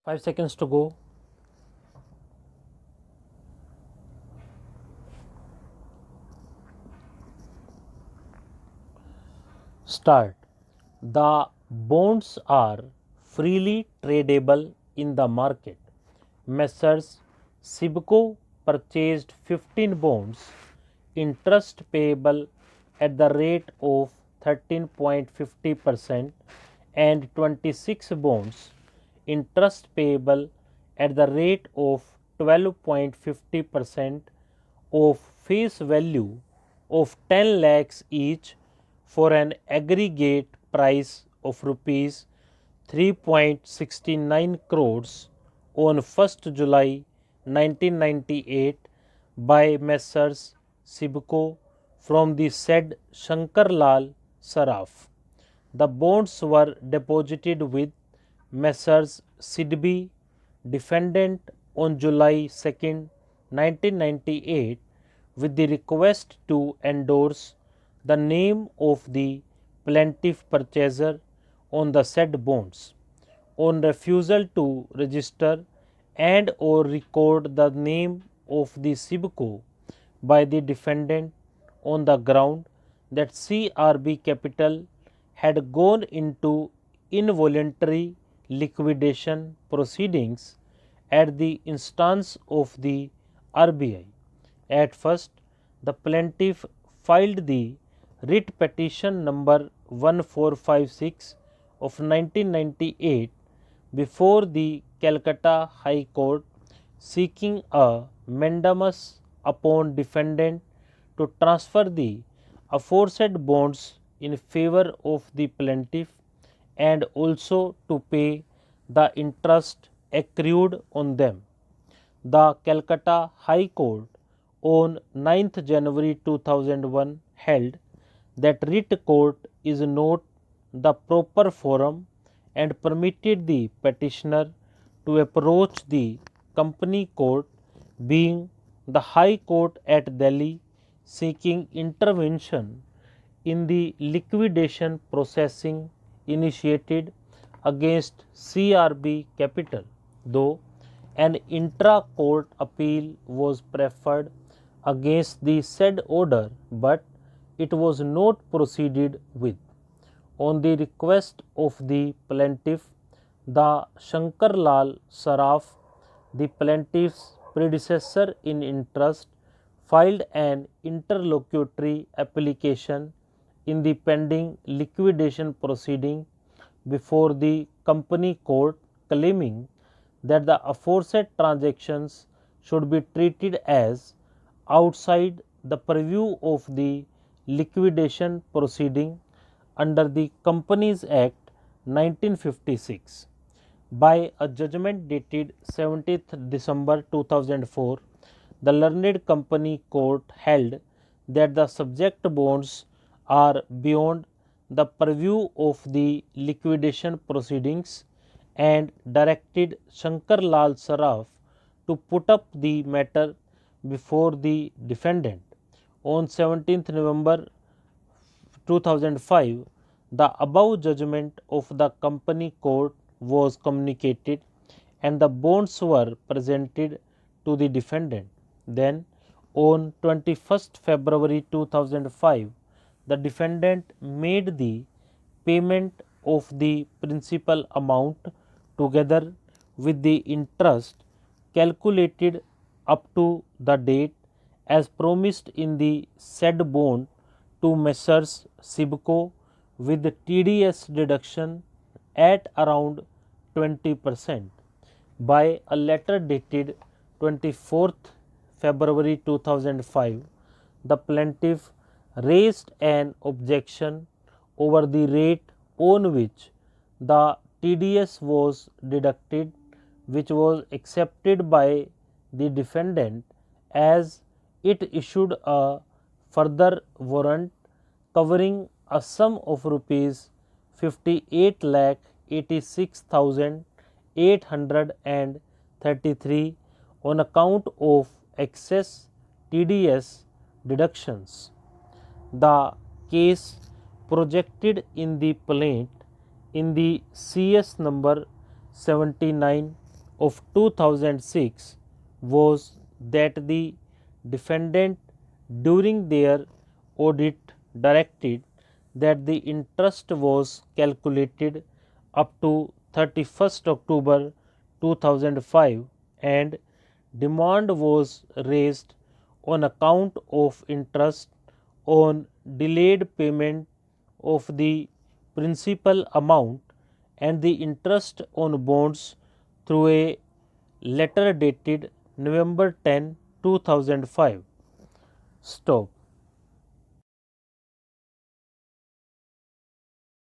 5 seconds to go. Start. The bonds are freely tradable in the market. Messrs. Sibco purchased 15 bonds, interest payable at the rate of 13.50%, and 26 bonds, interest payable at the rate of 12.50% of face value of 10 lakhs each for an aggregate price of rupees 3.69 crores on 1st July 1998 by Messrs. Sibco from the said Shankar Lal Saraf. The bonds were deposited with Messrs. Sidbi, defendant, on July 2, 1998, with the request to endorse the name of the plaintiff purchaser on the said bonds. On refusal to register and or record the name of the Sibco by the defendant on the ground that CRB Capital had gone into involuntary liquidation proceedings at the instance of the RBI. At first, the plaintiff filed the writ petition number 1456 of 1998 before the Calcutta High Court, seeking a mandamus upon defendant to transfer the aforesaid bonds in favor of the plaintiff and also to pay the interest accrued on them. The Calcutta High Court on 9th January 2001 held that writ court is not the proper forum and permitted the petitioner to approach the company court, being the High Court at Delhi, seeking intervention in the liquidation processing initiated against CRB Capital, though an intra-court appeal was preferred against the said order, but it was not proceeded with. On the request of the plaintiff, the Shankar Lal Saraf, the plaintiff's predecessor in interest, filed an interlocutory application in the pending liquidation proceeding before the company court, claiming that the aforesaid transactions should be treated as outside the purview of the liquidation proceeding under the Companies Act 1956. By a judgment dated 17th December 2004, the learned company court held that the subject bonds are beyond the purview of the liquidation proceedings and directed Shankar Lal Saraf to put up the matter before the defendant. On 17th November 2005, the above judgment of the company court was communicated and the bonds were presented to the defendant. Then, on 21st February 2005, the defendant made the payment of the principal amount together with the interest calculated up to the date as promised in the said bond to Messrs. Sibco with TDS deduction at around 20%. By a letter dated 24th February 2005, the plaintiff raised an objection over the rate on which the TDS was deducted, which was accepted by the defendant as it issued a further warrant covering a sum of rupees 58,86,833 on account of excess TDS deductions. The case projected in the plaint in the CS number 79 of 2006 was that the defendant during their audit directed that the interest was calculated up to 31st October 2005 and demand was raised on account of interest on delayed payment of the principal amount and the interest on bonds through a letter dated November 10, 2005. Stop.